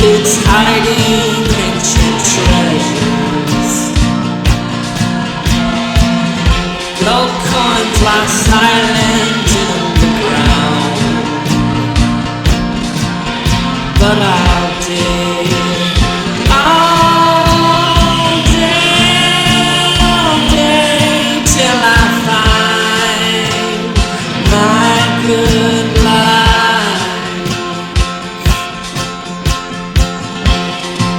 It's hiding ancient treasures. Gold coins lie silent in the ground, but I'll dig all day till I find my good life.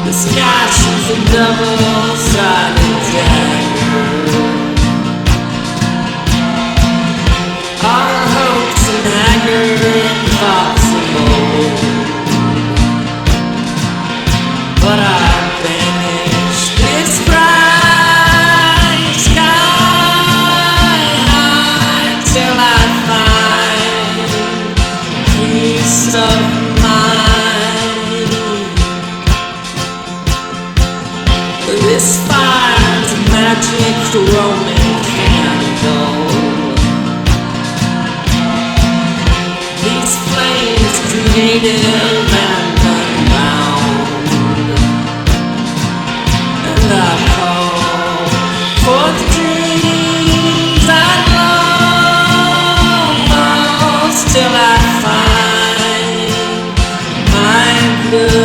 The sky shoots a double-sided dagger. Our hopes and haggard thoughts of old, but I banished this bright sky till I find peace of mind. This fire's a magic Roman candle. These flames creative and unbound, and I call for the dreams I lost till I find my good